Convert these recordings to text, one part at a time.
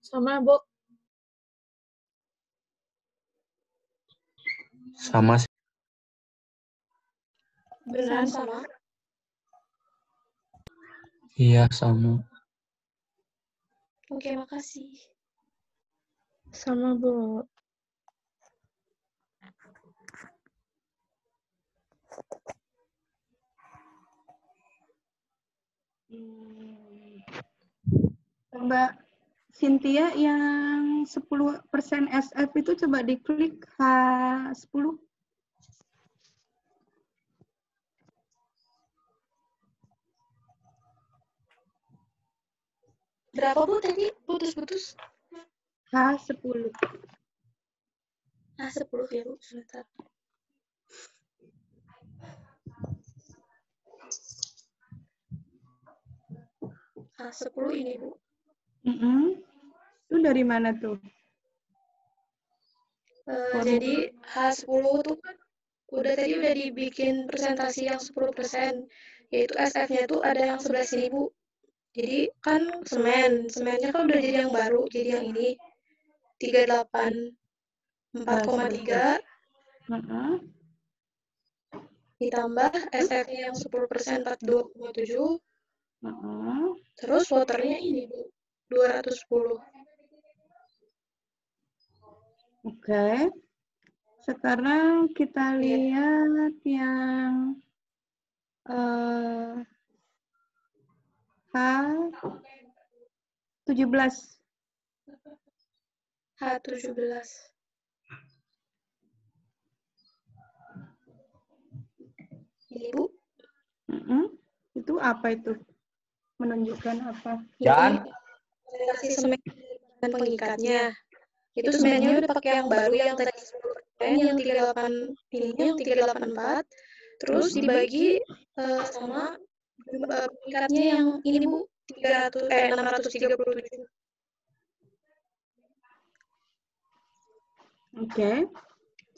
Sama, Bu. Sama sih. Beneran sama? Iya, sama. Oke, makasih. Sama, Bu. Mbak Cynthia yang 10% SF itu coba diklik H10. Berapa, Bu, tadi? Putus-putus? H10. H10 ya, Bu. Sebentar. H10 ini, Bu. Itu dari mana tuh? Jadi H10 tuh kan udah dibikin presentasi yang 10%, yaitu SF-nya tuh ada yang sebelah sini, Bu. Jadi kan semennya kan udah jadi yang baru, jadi yang ini 384,3 ditambah SF-nya yang 10% 42,7, terus waternya ini, Bu, 210. Oke. Sekarang kita lihat yang H17. H17. Ini, Bu. Itu apa itu? Menunjukkan apa? Jan? Presentasi semen dan pengikatnya. Itu semennya udah pakai yang baru yang tadi 10%, yang 38 ini, yang 384. Terus dibagi sama pengikatnya yang ini, Bu, 637. Oke.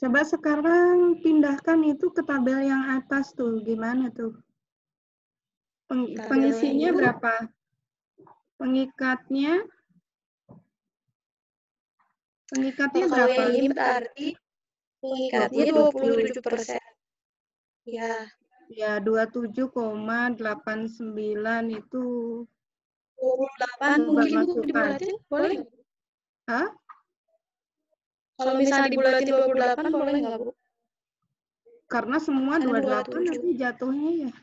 Coba sekarang pindahkan itu ke tabel yang atas tuh. Gimana tuh? Pengisinya berapa? Pengikatnya Kalau berapa? yang ini berarti pengikatnya 27%. Ya. Ya, 27,89 itu 28 coba mungkin, Bu, masukkan. dibulatin, boleh nggak? Hah? Kalau misalnya dibulatin 28, boleh nggak, Bu? Karena semua 28 nanti jatuhnya ya.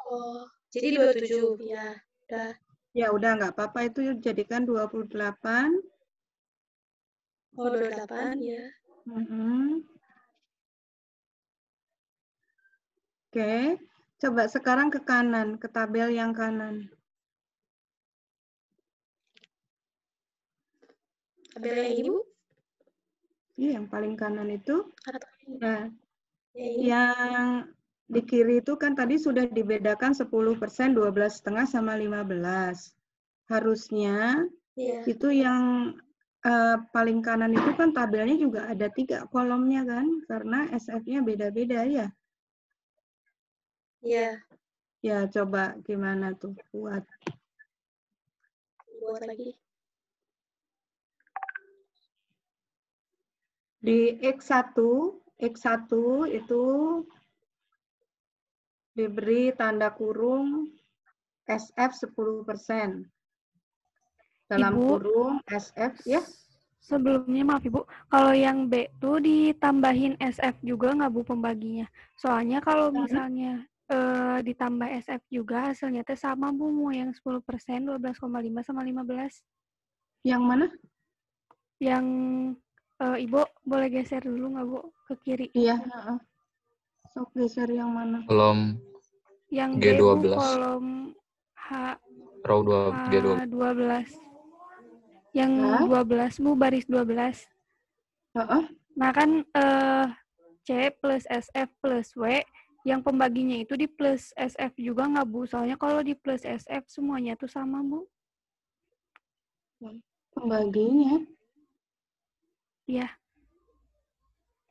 Oh, jadi 27, ya. Udah. Ya udah, nggak apa-apa, itu jadikan 28. Oh, 28, ya. Oke, coba sekarang ke kanan, ke tabel yang kanan. Tabel yang ini, Bu? Iya, yang paling kanan itu. Nah, ini. yang di kiri itu kan tadi sudah dibedakan 10%, 12,5 sama 15. Harusnya itu yang paling kanan itu kan tabelnya juga ada 3 kolomnya kan, karena SF-nya beda-beda ya. Iya. Ya, coba gimana tuh buat. Buat lagi. Di X1 itu diberi tanda kurung SF 10%. Dalam Ibu, kurung SF ya. Sebelumnya maaf Ibu, kalau yang B tuh ditambahin SF juga nggak Bu pembaginya? Soalnya kalau misalnya ditambah SF juga hasilnya teh sama Bu, mau yang 10%, 12,5 sama 15. Yang mana? Yang Ibu boleh geser dulu nggak Bu ke kiri? Iya. Sok geser yang mana? Kolom Yang B G12. Bu, kolom Row 2, G12. Yang 12 Bu, baris 12. Nah kan C plus SF plus W, yang pembaginya itu di plus SF juga nggak Bu? Soalnya kalau di plus SF semuanya tuh sama Bu. Pembaginya? Iya.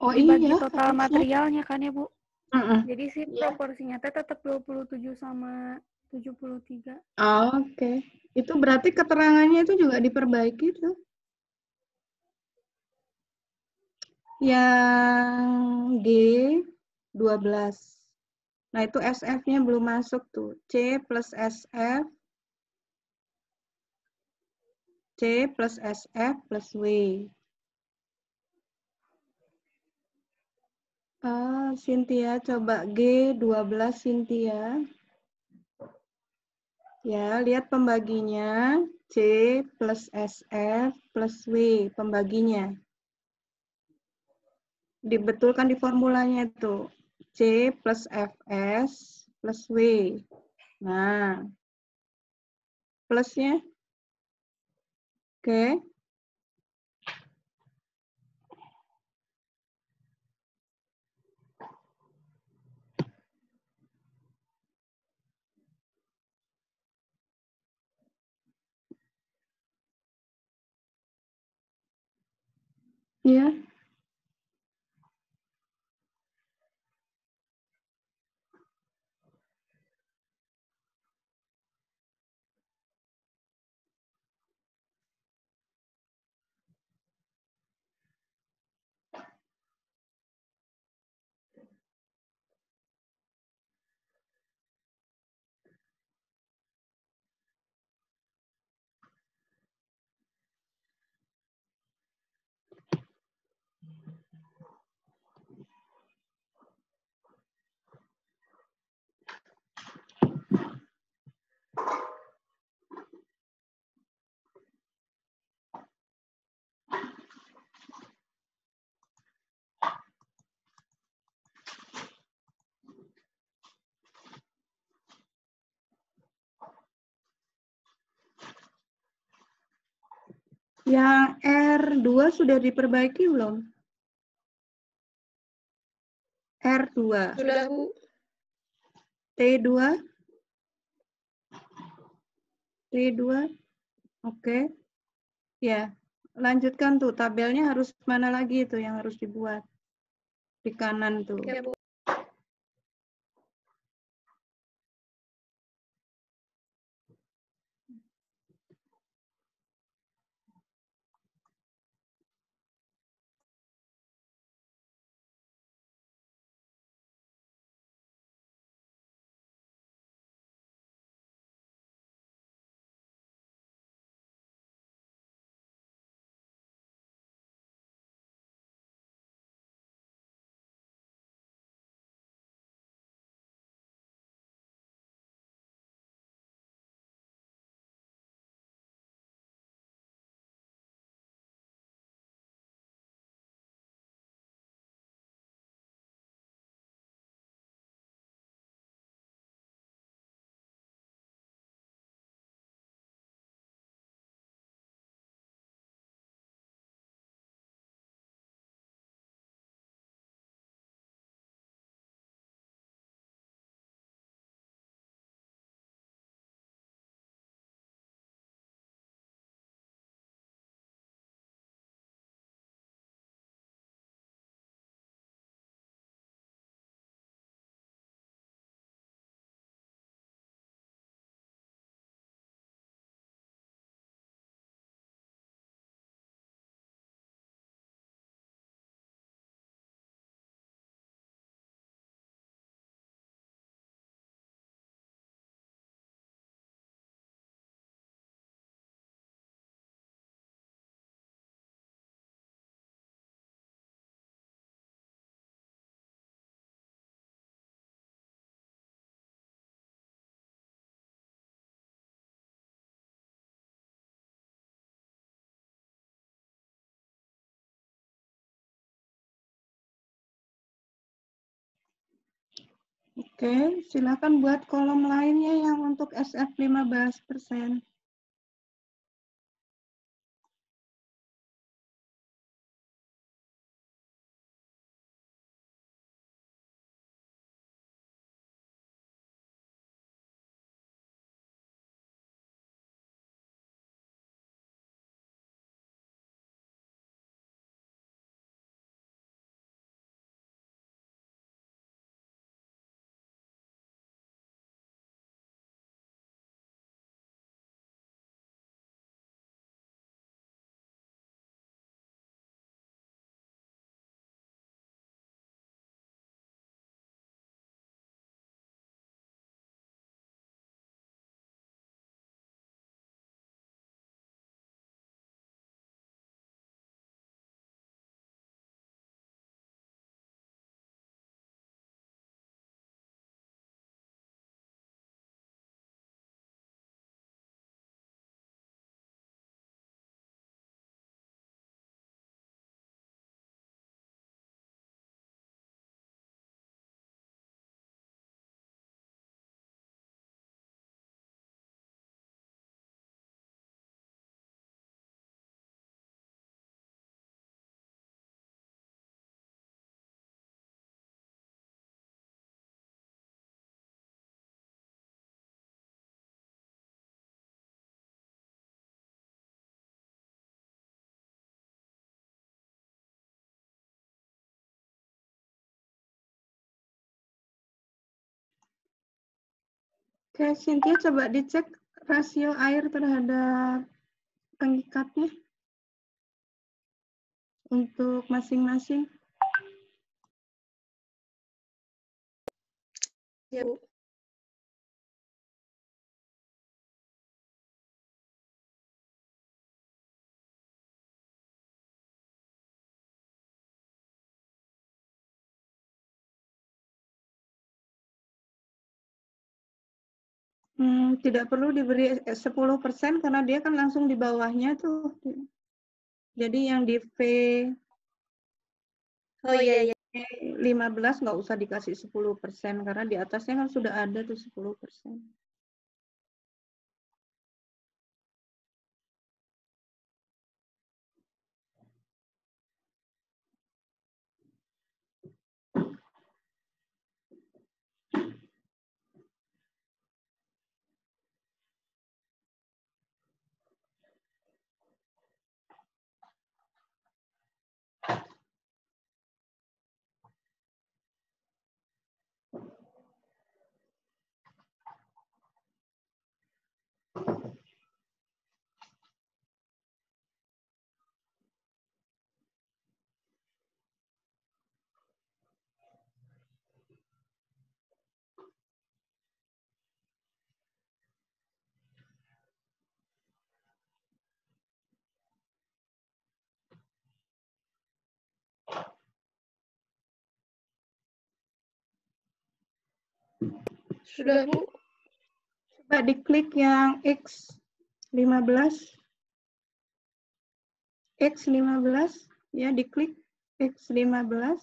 Oh dibagi iya. Total materialnya kan ya Bu? Uh-uh. Jadi sih proporsinya tetap 27 sama 73. Oke. Itu berarti keterangannya itu juga diperbaiki tuh. Yang G 12. Nah, itu SF-nya belum masuk tuh. C plus SF, C plus SF plus W. Cynthia, coba G 12 Cynthia. Ya, lihat pembaginya. C plus SF plus W, pembaginya. Dibetulkan di formulanya itu. C plus Fs plus W. Nah, plusnya. Oke. Ya. Yang R2 sudah diperbaiki belum? R2. Sudah, Bu. T2. T2. Oke. Ya, lanjutkan tuh. Tabelnya harus mana lagi itu yang harus dibuat? Di kanan tuh. Ya, Bu. Oke, silakan buat kolom lainnya yang untuk SF 15%. Oke, Cynthia coba dicek rasio air terhadap pengikatnya untuk masing-masing. Ya, Bu. Tidak perlu diberi 10% karena dia kan langsung di bawahnya tuh. Jadi yang di V Oh iya, iya. 15 nggak usah dikasih 10% karena di atasnya kan sudah ada tuh 10%. Sudah, Bu. Coba diklik yang X15. X15, ya diklik X15.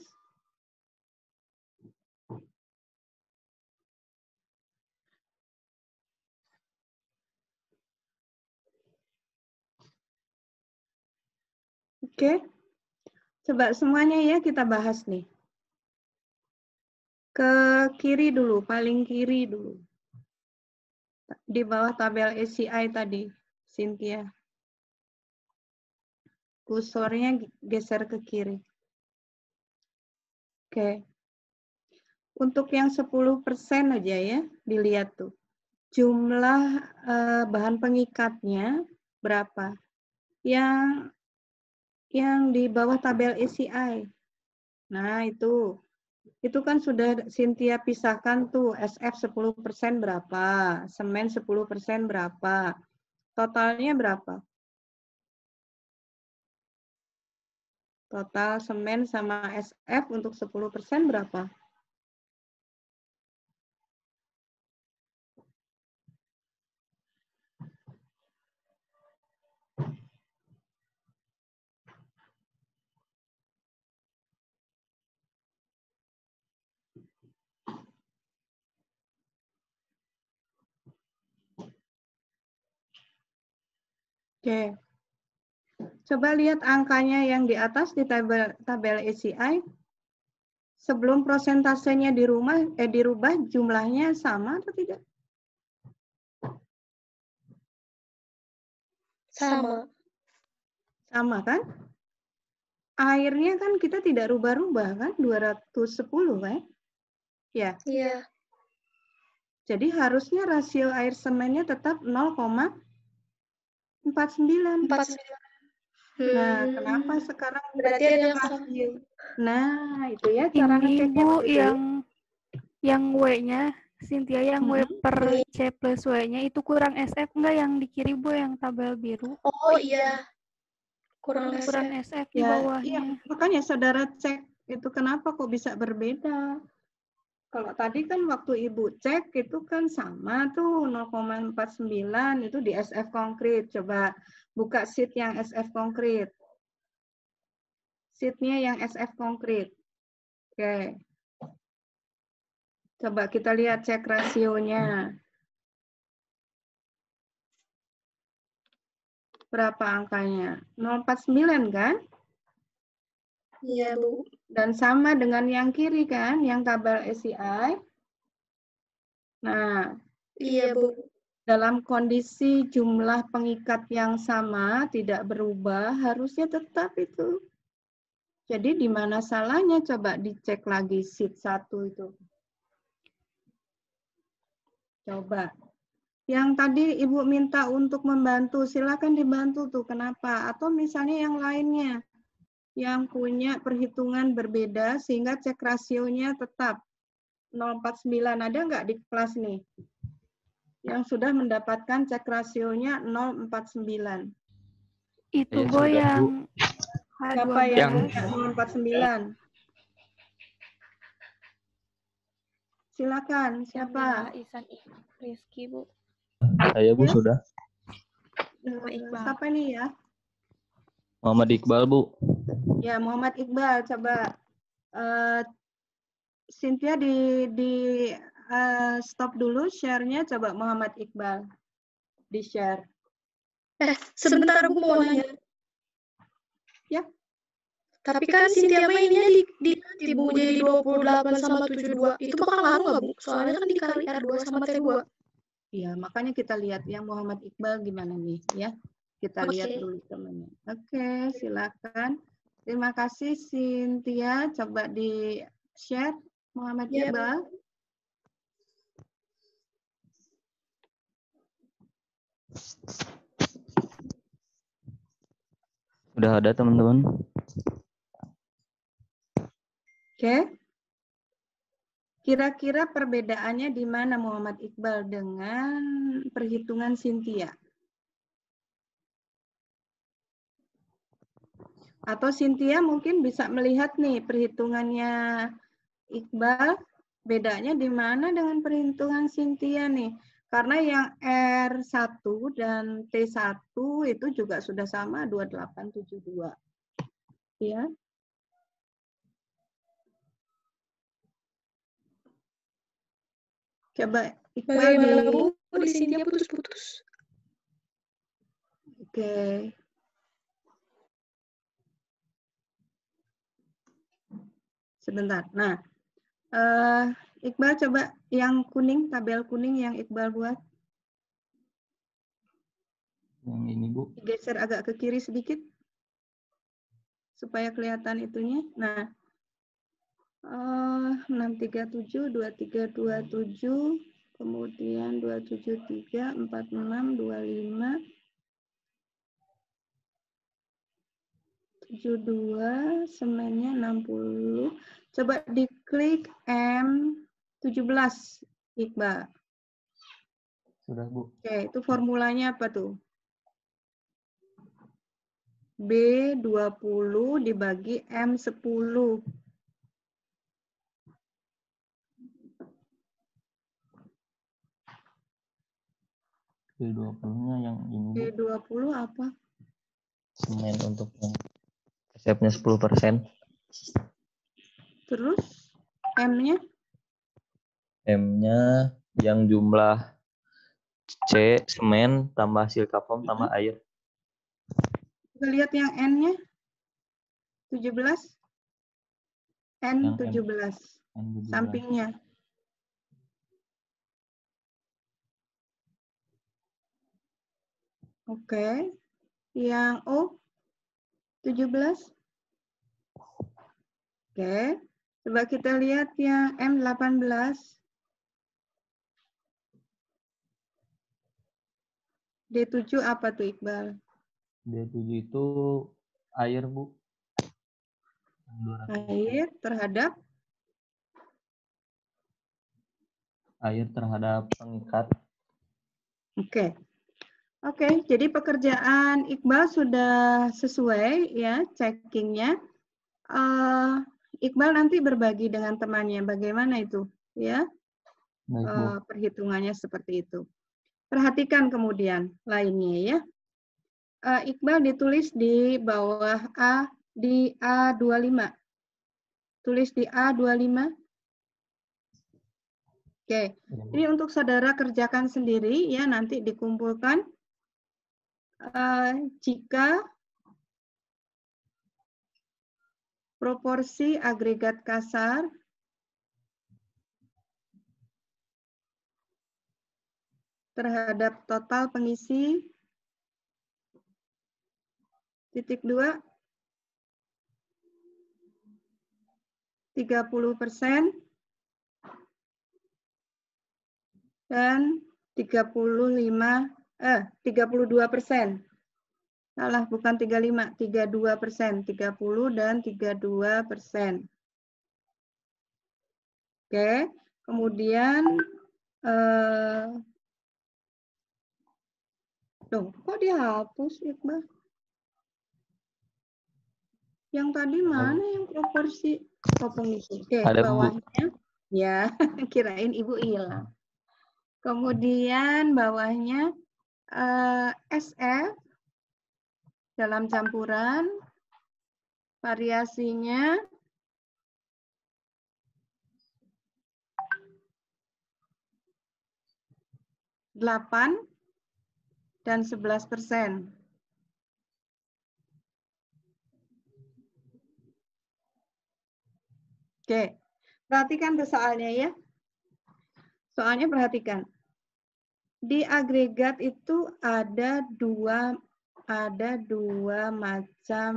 Oke, coba semuanya ya kita bahas nih. Ke kiri dulu, paling kiri dulu. Di bawah tabel ACI tadi, Cynthia. Kursornya geser ke kiri. Oke. Untuk yang 10% aja ya, dilihat tuh. Jumlah bahan pengikatnya berapa? Yang di bawah tabel ACI. Nah, itu kan sudah Cynthia pisahkan tuh, SF 10% berapa, semen 10% berapa, totalnya berapa? Total semen sama SF untuk 10% berapa? Oke. Coba lihat angkanya yang di atas di tabel ACI. Sebelum prosentasenya dirubah jumlahnya sama atau tidak? Sama. Sama kan? Airnya kan kita tidak rubah-rubah kan? 210 kan? Ya. Iya. Jadi harusnya rasio air semennya tetap 0,49. Nah, kenapa sekarang berarti ada yang rasio? Nah, itu ya cara ini ngeceknya. Bu, yang W-nya, Cynthia yang W per C plus W-nya itu kurang SF enggak yang di kiri Bu, yang tabel biru? Oh iya. Kurang SF di bawahnya. Iya, makanya saudara cek itu kenapa kok bisa berbeda. Kalau tadi kan waktu Ibu cek itu kan sama tuh 0,49 itu di SF konkret. Coba buka sheet yang SF konkret. Sheet-nya yang SF konkret. Oke. Coba kita lihat cek rasionya. Berapa angkanya? 0,49 kan? Iya, Bu. Dan sama dengan yang kiri kan, yang tabel ACI. Nah, iya, Bu. Dalam kondisi jumlah pengikat yang sama, tidak berubah, harusnya tetap itu. Jadi di mana salahnya? Coba dicek lagi sheet 1 itu. Coba. Yang tadi Ibu minta untuk membantu, silakan dibantu tuh. Kenapa? Atau misalnya yang lainnya, yang punya perhitungan berbeda sehingga cek rasionya tetap 0,49. Ada nggak di kelas nih? Yang sudah mendapatkan cek rasionya 0,49. Itu Bu yang Siapa yang 0,49? Silakan, siapa? Isan Rizky, Bu. Saya Bu sudah. Siapa nih ya? Muhammad Iqbal Bu. Ya, Muhammad Iqbal, coba Cynthia di stop dulu share-nya, coba Muhammad Iqbal di share. Sebentar aku mau nanya. Ya. Tapi kan Cynthia mainnya di Bu jadi 28 sama 72. Itu bakal ngaruh nggak, Bu? Soalnya kan dikali R2 sama T2. Iya, makanya kita lihat yang Muhammad Iqbal gimana nih ya. Kita lihat dulu temannya. Oke, silakan. Terima kasih Cynthia, coba di share Muhammad Iqbal. Udah ada teman-teman. Oke. Kira-kira perbedaannya di mana Muhammad Iqbal dengan perhitungan Cynthia? Atau Cynthia mungkin bisa melihat nih perhitungannya Iqbal, bedanya di mana dengan perhitungan Cynthia nih? Karena yang R1 dan T1 itu juga sudah sama 2872. Ya. Coba Iqbal di sini dia putus-putus. Oke. Sebentar. Nah, Iqbal coba yang kuning, tabel kuning yang Iqbal buat. Yang ini Bu. Geser agak ke kiri sedikit. Supaya kelihatan itunya. Nah, 637, 2327, kemudian 273, 46, 25, 72, semennya 60. Coba diklik M17, Iqbal. Sudah Bu. Oke, itu formulanya apa tuh? B20 dibagi M10. B20-nya yang ini Bu. B20 apa? Semen untuk yang resepnya 10%. Terus M-nya? M-nya yang jumlah C semen tambah silika foam tambah air. Kita lihat yang N-nya. 17. N17. Sampingnya. Oke. Yang O 17. Oke. Coba kita lihat yang M18. D7 apa tuh Iqbal? D7 itu air Bu. Air terhadap? Air terhadap pengikat. Oke. Oke, jadi pekerjaan Iqbal sudah sesuai ya checkingnya. Iqbal nanti berbagi dengan temannya bagaimana itu ya perhitungannya seperti itu. Perhatikan kemudian lainnya ya. Iqbal ditulis di bawah A di A25. Tulis di A25. Oke, ini untuk saudara kerjakan sendiri ya, nanti dikumpulkan. Jika proporsi agregat kasar terhadap total pengisi titik 2 30% dan 32%. Salah, bukan 35, 32%. 30 dan 32%. Oke, kemudian kok dihapus, Iqbal? Yang tadi mana yang proporsi? Pengisi. Oke, bawahnya. Ya, kirain Ibu hilang. Kemudian bawahnya SF dalam campuran, variasinya 8 dan 11%. Oke, perhatikan tuh soalnya ya. Soalnya perhatikan. Di agregat itu ada dua macam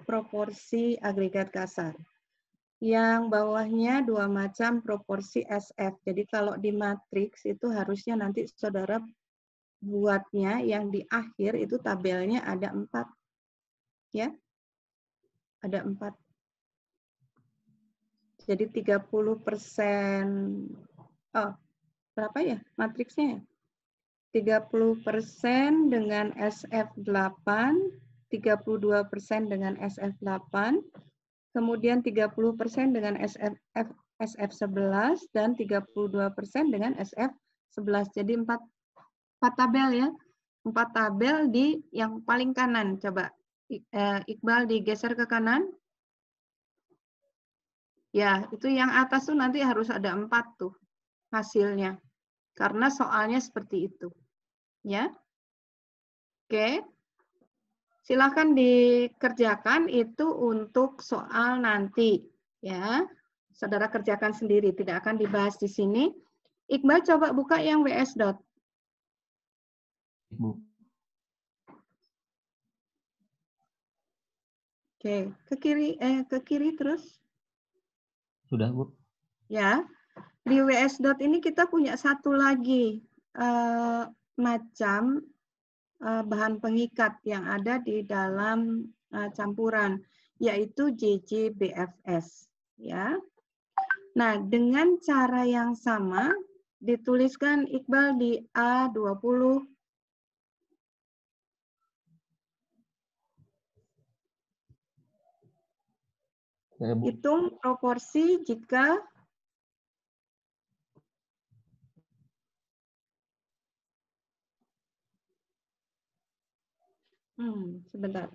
proporsi agregat kasar. Yang bawahnya dua macam proporsi SF. Jadi kalau di matriks itu harusnya nanti saudara buatnya yang di akhir itu tabelnya ada 4. Ya. Ada 4. Jadi 30%. Oh, berapa ya matriksnya? 30% dengan SF8, 32% dengan SF8, kemudian 30% dengan SF11 dan 32% dengan SF11. Jadi 4 tabel ya. 4 tabel di yang paling kanan. Coba Iqbal digeser ke kanan. Ya, itu yang atas tuh nanti harus ada 4 tuh hasilnya. Karena soalnya seperti itu. Ya. Oke. Silakan dikerjakan itu untuk soal nanti. Ya. Saudara kerjakan sendiri, tidak akan dibahas di sini. Iqbal coba buka yang WS Dot. Bu. Oke, ke kiri terus. Sudah, Bu. Ya. Di WS Dot ini kita punya satu lagi macam bahan pengikat yang ada di dalam campuran, yaitu JJBFS. Ya. Nah, dengan cara yang sama, dituliskan Iqbal di A20. Ya, Bu. Hitung proporsi jika sebentar.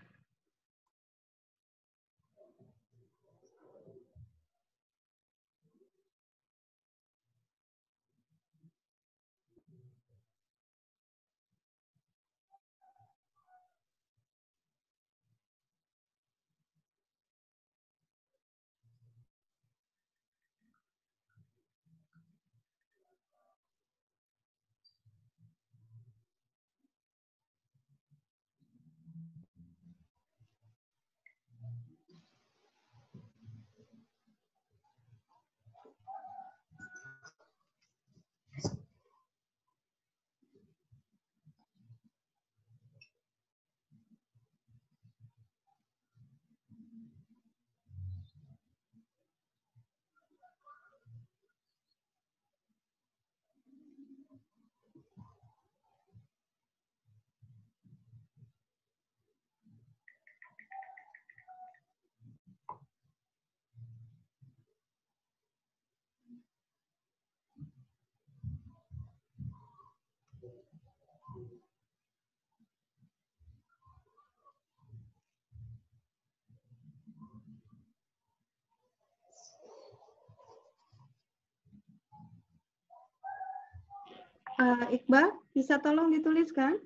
Iqbal, bisa tolong dituliskan?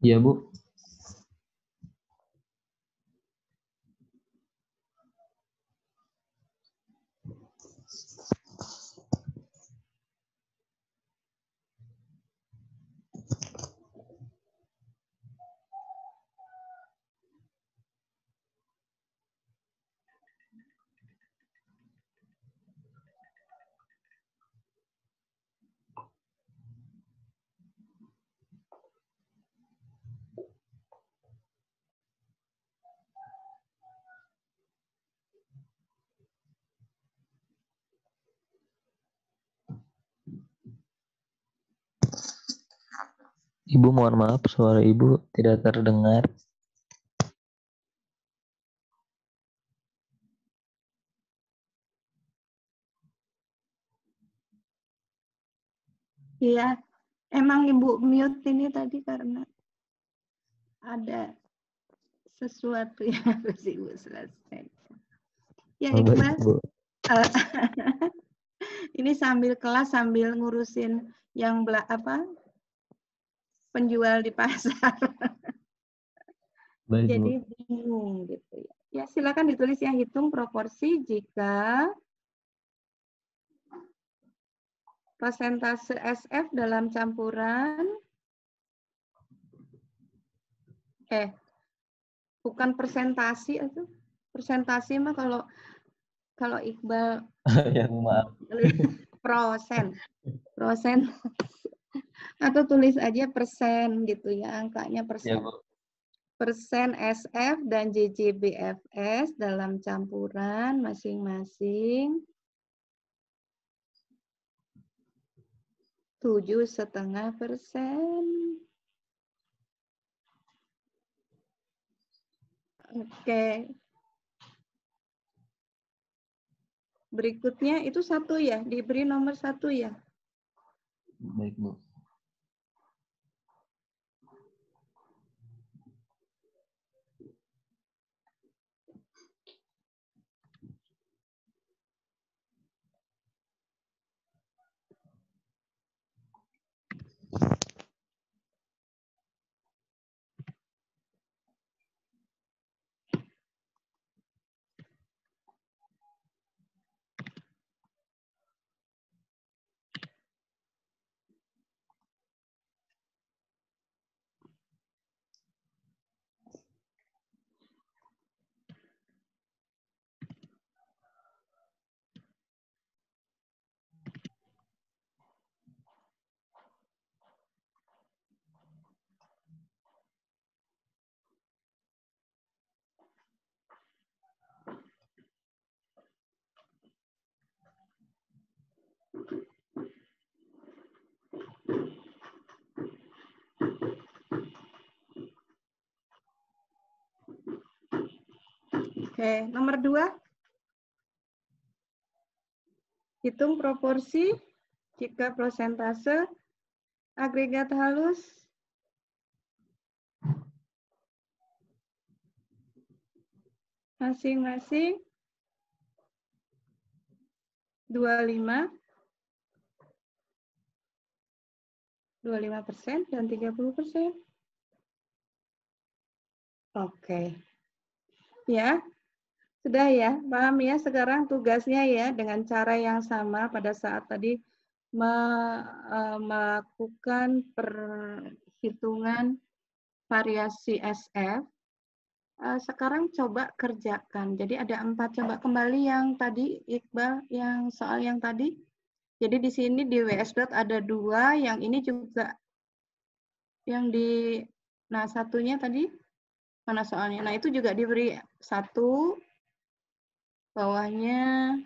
Iya, Bu. Ibu mohon maaf, suara Ibu tidak terdengar. Iya, emang Ibu mute ini tadi karena ada sesuatu yang harus Ibu selesaikan. Ya, Iqbal. Ini sambil kelas, sambil ngurusin yang penjual di pasar. Baik, jadi bingung gitu ya. Ya, silakan ditulis ya, hitung proporsi jika persentase SF dalam campuran bukan persentasi itu. Persentasi mah kalau Iqbal ya, maaf. Prosen atau tulis aja persen gitu ya, angkanya persen. Ya, Bu. Persen SF dan JJBFS dalam campuran masing-masing 7,5%. Oke. Berikutnya itu 1 ya, diberi nomor 1 ya. Baik, Bu. Oke, nomor 2. Hitung proporsi jika persentase agregat halus masing-masing 25% dan 30%. Oke. Ya. Sudah ya, paham ya sekarang tugasnya ya dengan cara yang sama pada saat tadi melakukan perhitungan variasi SF. Sekarang coba kerjakan. Jadi ada 4, coba kembali yang tadi Iqbal, yang soal yang tadi. Jadi di sini di WS. ada 2, yang ini juga yang di, nah satunya tadi mana soalnya? Nah itu juga diberi 1, bawahnya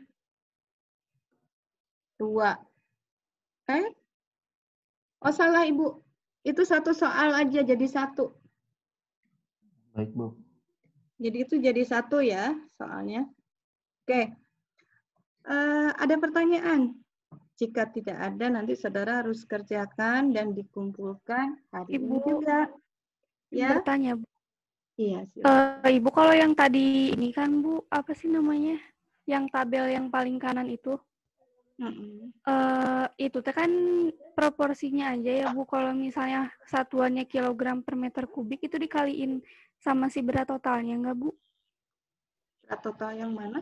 2. Oh salah Ibu, itu 1 soal aja jadi 1. Baik, Bu. Jadi itu jadi 1 ya soalnya. Oke, ada pertanyaan? Jika tidak ada, nanti saudara harus kerjakan dan dikumpulkan hari ini juga. Ya. Bertanya, Bu. Iya. Ibu kalau yang tadi ini kan Bu, apa sih namanya? Yang tabel yang paling kanan itu. Itu teh kan proporsinya aja ya Bu. Kalau misalnya satuannya kilogram per meter kubik itu dikaliin sama si berat totalnya enggak Bu? Berat total yang mana?